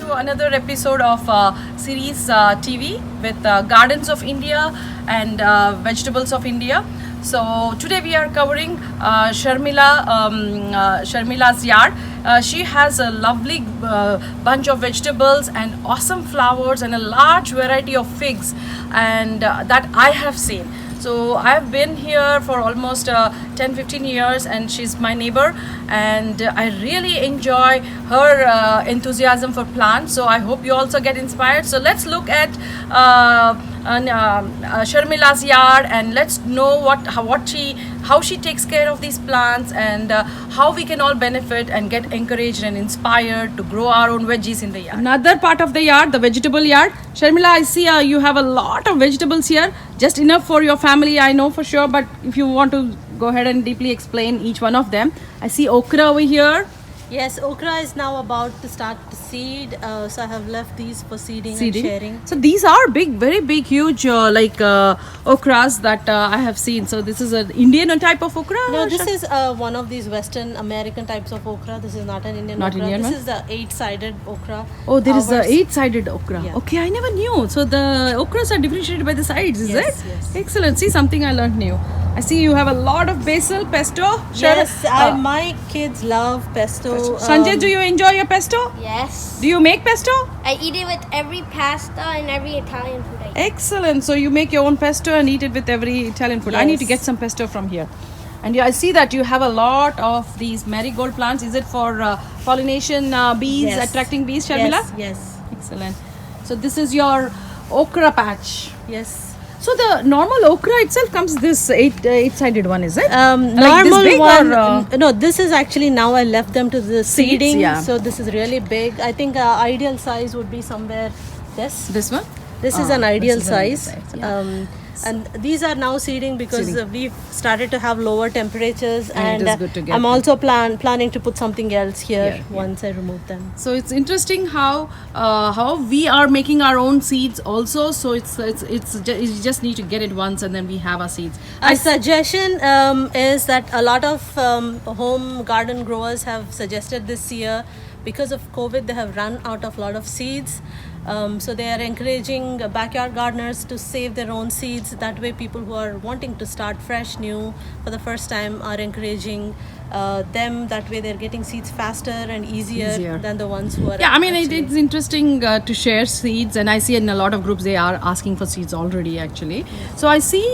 to another episode of series TV with Gardens of India and Vegetables of India. So today we are covering Sharmila's yard. She has a lovely bunch of vegetables and awesome flowers and a large variety of figs, and that I have seen. So I've been here for almost 10-15 years, and she's my neighbor, and I really enjoy her enthusiasm for plants. So I hope you also get inspired. So let's look at Sharmila's yard, and let's know how she takes care of these plants, and how we can all benefit and get encouraged and inspired to grow our own veggies in the yard. Another part of the yard, the vegetable yard. Sharmila, I see you have a lot of vegetables here, just enough for your family, I know for sure, but if you want to go ahead and deeply explain each one of them. I see okra over here. Yes, okra is now about to start to seed, so I have left these for seeding and sharing. So these are big, very big, huge okras that I have seen. So this is an Indian type of okra? No, this is one of these Western American types of okra. This is not an Indian Not okra. Indian This one? is the 8-sided okra. Oh, there is the Ours- 8-sided okra. Yeah. Okay, I never knew. So the okras are differentiated by the sides, is Yes, it? yes. Excellent. See, something I learned new. I see you have a lot of basil, pesto. Yes, my kids love pesto. Sanjay, do you enjoy your pesto? Yes. Do you make pesto? I eat it with every pasta and every Italian food I eat. Excellent. So you make your own pesto and eat it with every Italian food. I need to Yes. get some pesto from here. And yeah, I see that you have a lot of these marigold plants. Is it for pollination bees, Yes. attracting bees, Sharmila? Yes, yes, Excellent. So this is your okra patch. yes. So the normal okra itself comes this eight-sided one, is it? Like this normal big one. or, No, this is actually now I left them to the seeding. yeah. So this is really big. I think ideal size would be somewhere this. This one? This is Ah, an this ideal is an ideal size. size, yeah. And these are now seeding because Seeding. we've started to have lower temperatures, And it is good to get I'm them. also planning to put something else here Here, yeah. once I remove them. So it's interesting how we are making our own seeds also. So you just need to get it once, and then we have our seeds. A suggestion is that a lot of home garden growers have suggested this year, because of COVID, they have run out of a lot of seeds. So they are encouraging backyard gardeners to save their own seeds. That way, people who are wanting to start fresh, new for the first time are encouraging them. That way, they're getting seeds faster and easier than the ones who are. Yeah, I mean actually- it's interesting to share seeds, and I see in a lot of groups they are asking for seeds already actually. So I see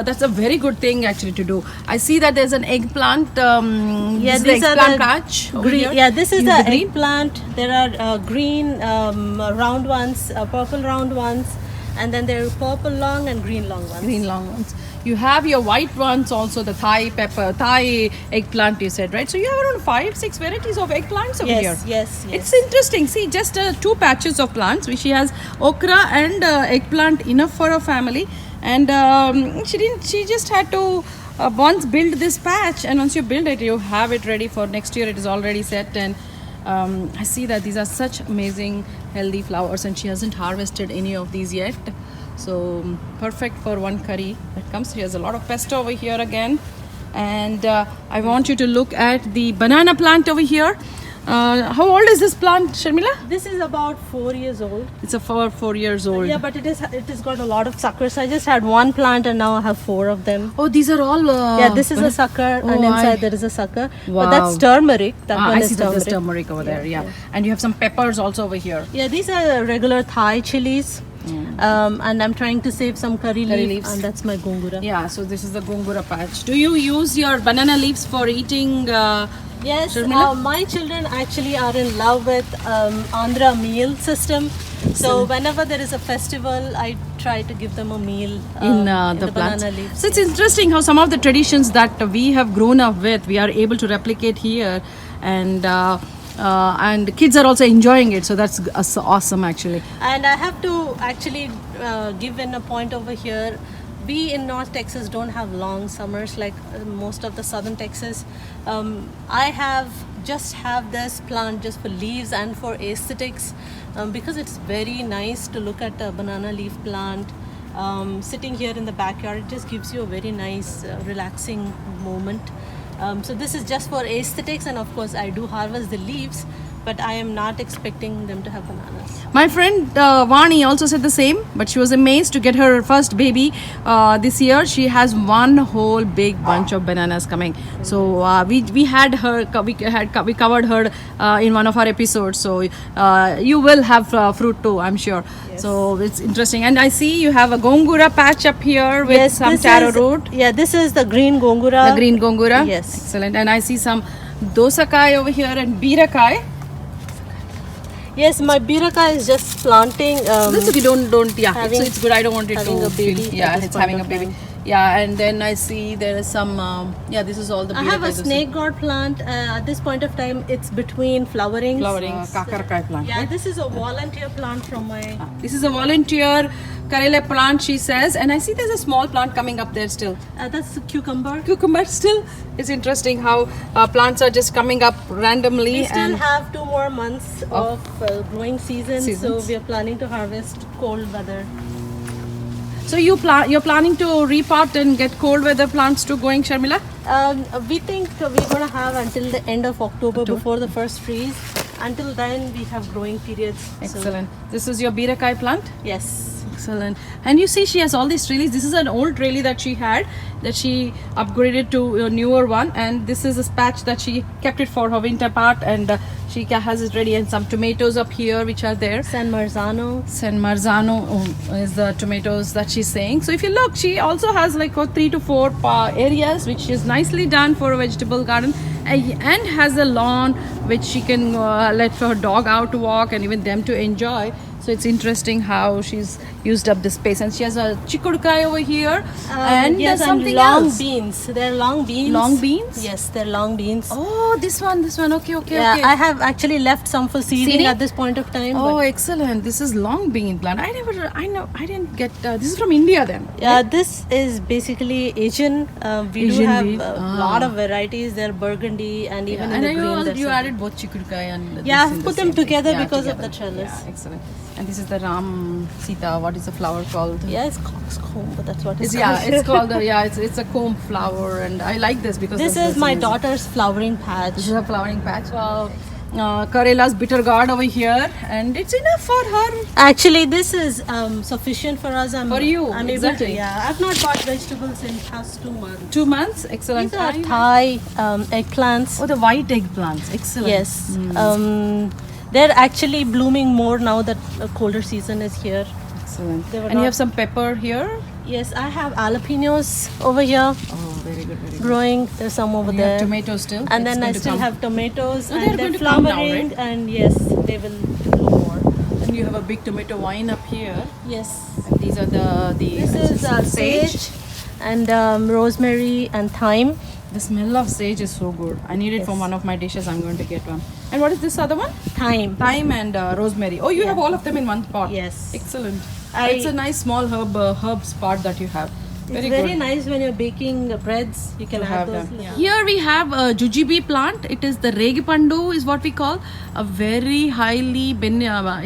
that's a very good thing actually to do. I see that there's an eggplant. Yeah, this is the these are eggplant the patch over green. here. Yeah, this is In the green. eggplant. There are green round ones, purple round ones, and then there are purple long and green long ones. Green long ones. You have your white ones also, the Thai eggplant you said, right? So you have around 5-6 varieties of eggplants over here. Yes. It's interesting. See, just 2 patches of plants, which she has okra and eggplant enough for her family, and she just had to once build this patch, and once you build it, you have it ready for next year. It is already set, and I see that these are such amazing healthy flowers, and she hasn't harvested any of these yet. So perfect for one curry that comes. She has a lot of pesto over here again, and I want you to look at the banana plant over here. How old is this plant, Sharmila? This is about 4 years old. It's a 4 years old. Yeah, but it has got a lot of suckers. I just had one plant and now I have 4 of them. Oh, these are all. Yeah, this is a sucker, and Oh, inside there is a sucker. Wow. But that's turmeric. That one I is see that there's turmeric. turmeric over there. Yeah, and you have some peppers also over here. Yeah, these are regular Thai chilies. And I'm trying to save some curry leaves. and that's my gongura. Yeah, so this is the gongura patch. Do you use your banana leaves for eating? Yes, Sharmila? my children actually are in love with Andhra meal system. So whenever there is a festival, I try to give them a meal In the plants. banana leaves. So it's interesting how some of the traditions that we have grown up with, we are able to replicate here, and kids are also enjoying it. So that's awesome actually. And I have to actually give in a point over here. We in North Texas don't have long summers like most of the southern Texas. I have this plant just for leaves and for aesthetics, because it's very nice to look at a banana leaf plant sitting here in the backyard. It just gives you a very nice relaxing moment. So this is just for aesthetics, and of course I do harvest the leaves, but I am not expecting them to have bananas. My friend Vani also said the same, but she was amazed to get her first baby this year. She has one whole big bunch of bananas coming. So we had her, we covered her in one of our episodes. So you will have fruit too, I'm sure. So it's interesting. And I see you have a gongura patch up here with some this taro is- root. Yeah, this is the green gongura. The green gongura. Yes. Excellent. And I see some dosakai over here and birakai. Yes, my biraka is just planting. That's okay. Don't. Yeah, having- it's good. I don't want it having to a baby feel- at Yeah, this it's point having a of baby. time. Yeah, and then I see there is some. Yeah, this is all the. I have a birakai, snake gourd plant. At this point of time, it's between flowerings. flowering kakarkai plant. Yeah, right? this is a volunteer plant from my. This is a volunteer Karela plant, she says, and I see there's a small plant coming up there still. That's a cucumber. Cucumber still. It's interesting how plants are just coming up randomly. We still and have 2 more months of growing seasons, Seasons. so we are planning to harvest cold weather. so you're planning to repot and get cold weather plants too going, Sharmila? We think we're going to have until the end of October before the first freeze. Until then, we have growing periods. So, Excellent. This is your birakai plant. yes. Excellent. And you see she has all these trellis. This is an old trellis that she had that she upgraded to a newer one, and this is a patch that she kept it for her winter part, and she has it ready, and some tomatoes up here which are there. San Marzano. San Marzano is the tomatoes that she's saying. So if you look, she also has like 3 to 4 areas which is nicely done for a vegetable garden, and has a lawn which she can let her dog out to walk and even them to enjoy. So it's interesting how she's used up the space, and she has a chikurkai over here, and yes, there's something and long else. beans. They're long beans. Long beans? Yes, they're long beans. Oh, this one. Okay, Yeah, okay. I have actually left some for seeding Seeding? at this point of time. Oh, but excellent! This is long bean plant. I didn't get. This is from India then. yeah, this is basically Asian. We Asian do have wheat. a lot of varieties. They're burgundy and even Yeah, in and the I green. know there's you some- added both chikurkai and Yeah, this in the put them same thing. together Yeah, because of together. the trellis. Yeah, excellent. And this is the Ram Sita. What is the flower called? Yeah, it's coxcomb, but that's what it's Yeah, called. it's called. It's a comb flower, and I like this because This is my daughter's flowering patch. This is a flowering patch. Karela's bitter gourd over here, and it's enough for her. Actually, this is sufficient for us. For you, I'm able exactly. to. Yeah, I've not bought vegetables in past 2 months. 2 months, excellent. These are Thai eggplants. Oh, the white eggplants, excellent. Yes. They're actually blooming more now that the colder season is here. Excellent. They were And you not- have some pepper here. Yes, I have jalapenos over here Oh, very good, very good. growing. There's some over And you have there. tomatoes still. And It's then going I to still come. have tomatoes, Oh, they're and going they're to come now, flowering, right? and yes, they will bloom more. And you have a big tomato vine up here. Yes. And these are the This is sage and rosemary and thyme. The smell of sage is so good. I need it for one of my dishes. I'm going to get one. And what is this other one? Thyme. Thyme and rosemary. Oh, you have all of them in one pot. Yes. Excellent. I- It's a nice small herbs pot that you have. It's Very very good. nice when you're baking breads. You can To have have those. them. Yeah. Here we have a jujube plant. It is the regipandu is what we call a very highly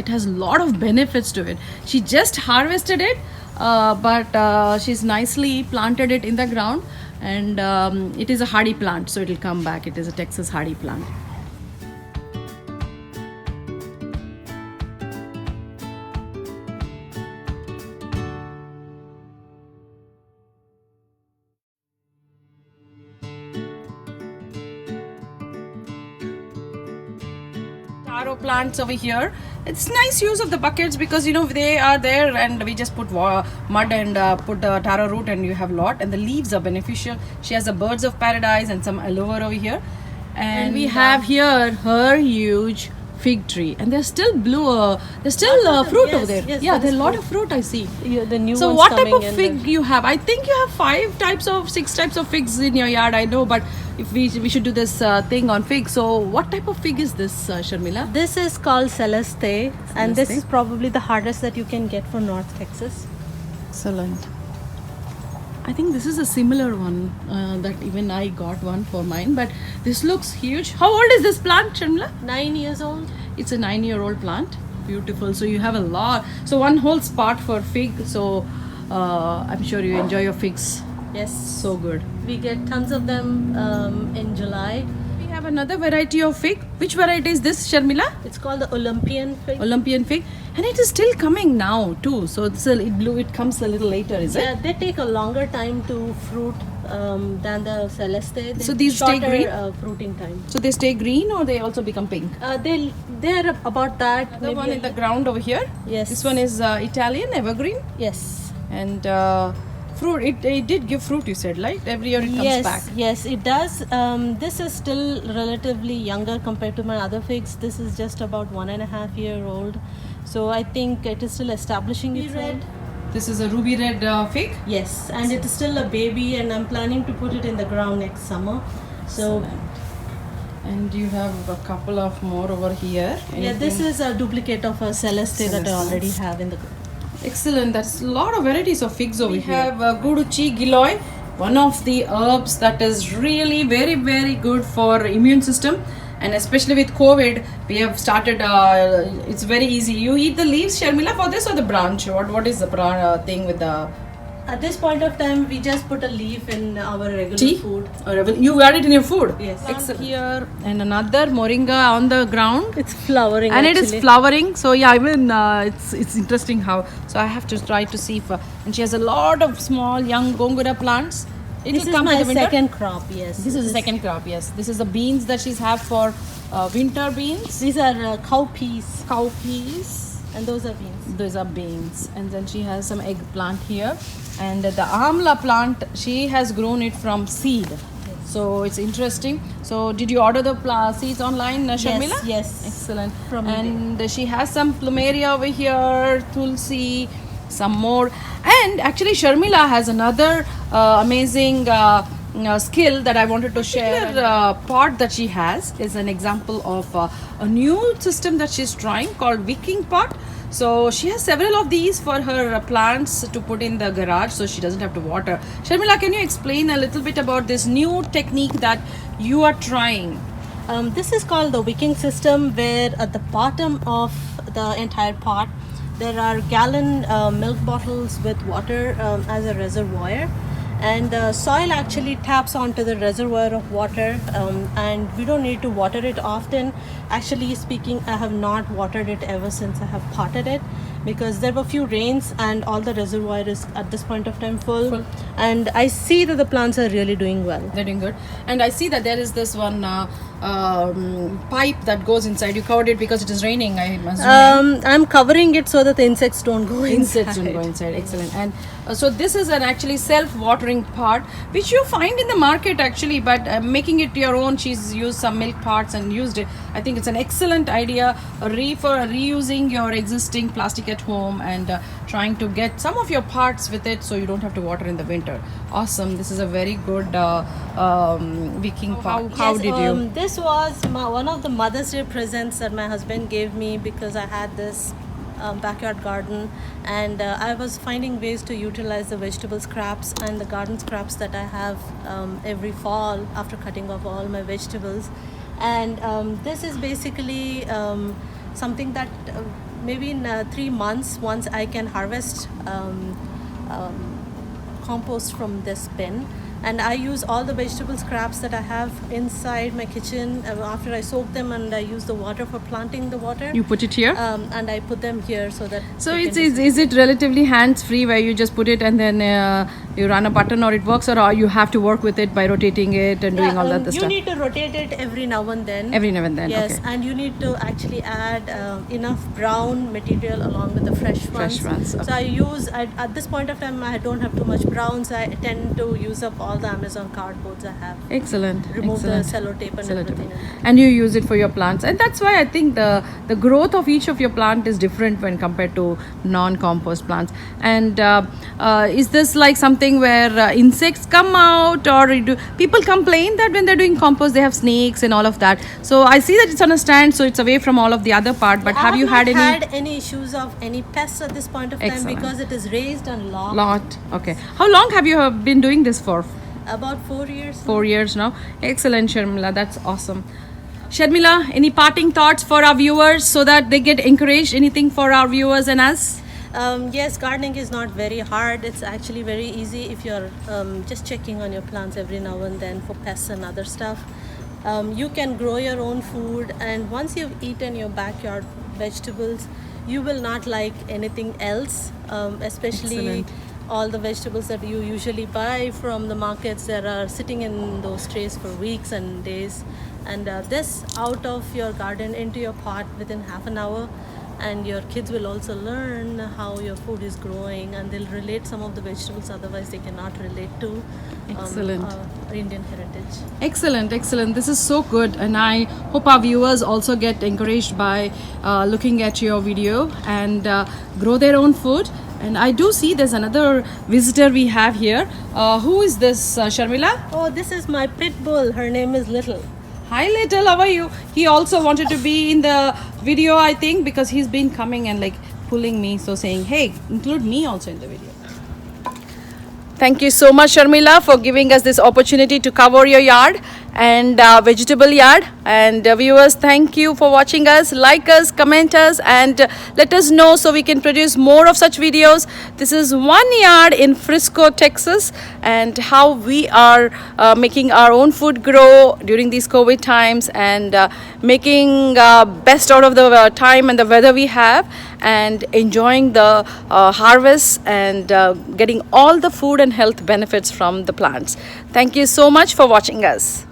it has a lot of benefits to it. She just harvested it, but she's nicely planted it in the ground, and it is a hardy plant, so it will come back. It is a Texas hardy plant. Taro plants over here. It's nice use of the buckets because they are there, and we just put mud and put the taro root, and you have lot, and the leaves are beneficial. She has the birds of paradise and some aloe vera over here, and we have here her huge fig tree, and there's still there's still fruit over there. yes, Yeah, that there's is a lot fruit. of fruit I see. The new So ones what type coming of in fig there. you have? I think you have 6 types of figs in your yard. I know, but if we should do this thing on fig. So what type of fig is this, Sharmila? This is called Celeste, and this Celeste. is probably the hardest that you can get for North Texas. Excellent. I think this is a similar one that even I got one for mine, but this looks huge. How old is this plant, Sharmila? 9 years old. It's a 9-year-old plant. Beautiful. So you have a lot. So one whole spot for fig. So I'm sure you enjoy your figs. Yes. So good. We get tons of them in July. We have another variety of fig. Which variety is this, Sharmila? It's called the Olympian fig. Olympian fig. And it is still coming now too. So it comes a little later, is Yeah, it? they take a longer time to fruit than the Celeste. They So these stay shorter, green? Fruiting time. So they stay green or they also become pink? They're about that. The one in the ground over here. Yes. This one is Italian evergreen. Yes. And fruit. It did give fruit. You said, right? Every year it comes Yes, back. yes, it does. This is still relatively younger compared to my other figs. This is just about 1.5 year old. So I think it is still establishing itself. This is a ruby red fig. Yes, and it is still a baby, and I'm planning to put it in the ground next summer. So And you have a couple of more over here. yeah, this is a duplicate of a Celeste that I already have in the ground. Excellent. That's a lot of varieties of figs over here. We have Guduchi Giloy, one of the herbs that is really very, very good for immune system. And especially with COVID, we have started, it's very easy. You eat the leaves, Sharmila, for this or the branch? What is the thing with the At this point of time, we just put a leaf in our regular tea? food. Or you add it in your food? Yes. Excellent. Here and another moringa on the ground. It's flowering And actually. it is flowering, so yeah, even it's interesting how. So I have to try to see if and she has a lot of small young gongura plants. It This will is come my in the winter. second crop, yes. This is the second crop. Yes, this is the beans that she's have for winter beans, These are cowpeas, cowpeas. and those are beans. Those are beans, and then she has some eggplant here, and the amla plant she has grown it from seed. So it's interesting. So did you order the seeds online, Sharmila? yes. Excellent. From and she has some plumeria over here, tulsi, some more. And actually Sharmila has another amazing skill that I wanted to share. Pot that she has is an example of a new system that she's trying called wicking pot. So she has several of these for her plants to put in the garage, so she doesn't have to water. Sharmila, can you explain a little bit about this new technique that you are trying? This is called the wicking system, where at the bottom of the entire pot there are gallon milk bottles with water as a reservoir, and the soil actually taps onto the reservoir of water, and we don't need to water it often. Actually speaking, I have not watered it ever since I have potted it, because there were few rains and all the reservoir is at this point of time full. And I see that the plants are really doing well. They're doing good. And I see that there is this one pipe that goes inside. You covered it because it is raining, I assume. I'm covering it so that the insects don't go Insects inside. don't go inside. Excellent. And so this is an actually self-watering pot, which you find in the market actually, but making it your own, she's used some milk pots and used it. I think it's an excellent idea for reusing your existing plastic at home and trying to get some of your parts with it so you don't have to water in the winter. Awesome. This is a very good wicking pot. How Yes, did you? This was one of the Mother's Day presents that my husband gave me, because I had this backyard garden, and I was finding ways to utilize the vegetable scraps and the garden scraps that I have every fall after cutting off all my vegetables. And this is basically something that maybe in 3 months, once I can harvest compost from this bin. And I use all the vegetable scraps that I have inside my kitchen after I soak them, and I use the water for planting the water. You put it here? And I put them here so that. So they it's can is it relatively hands free where you just put it and then you run a button or it works, or you have to work with it by rotating it and doing all that you stuff? need to rotate it every now and then. Every now and then, Yes, okay. and you need to actually add enough brown material along with the fresh ones. Fresh ones, So I use at this point of time I don't have too much brown, so I tend to use up all the Amazon cardboards I have. Excellent. Remove Excellent. the sellotape and Sellotape. everything. And you use it for your plants, and that's why I think the growth of each of your plant is different when compared to non-compost plants. And is this like something where insects come out, or do people complain that when they're doing compost they have snakes and all of that? So I see that it's on a stand, so it's away from all of the other part, but have you had I have not any had any issues of any pests at this point of time. Excellent. Because it is raised and locked. lot? Okay. How long have you been doing this for? About 4 years. 4 years now. Excellent, Sharmila. That's awesome. Sharmila, any parting thoughts for our viewers so that they get encouraged? Anything for our viewers and us? Yes, gardening is not very hard. It's actually very easy if you're just checking on your plants every now and then for pests and other stuff. You can grow your own food, and once you've eaten your backyard vegetables, you will not like anything else, especially Excellent. all the vegetables that you usually buy from the markets that are sitting in those trays for weeks and days. And this out of your garden into your pot within half an hour, and your kids will also learn how your food is growing, and they'll relate some of the vegetables otherwise they cannot relate to. Excellent. Our Indian heritage. Excellent, excellent. This is so good, and I hope our viewers also get encouraged by looking at your video and grow their own food. And I do see there's another visitor we have here. Who is this, Sharmila? Oh, this is my pit bull. Her name is Little. Hi, Little. How are you? He also wanted to be in the video, I think, because he's been coming and like pulling me, so saying, "Hey, include me also in the video." Thank you so much, Sharmila, for giving us this opportunity to cover your yard and vegetable yard. And viewers, thank you for watching us. Like us, comment us, and let us know so we can produce more of such videos. This is one yard in Frisco, Texas, and how we are making our own food grow during these COVID times, and making best out of the time and the weather we have, and enjoying the harvest, and getting all the food and health benefits from the plants. Thank you so much for watching us.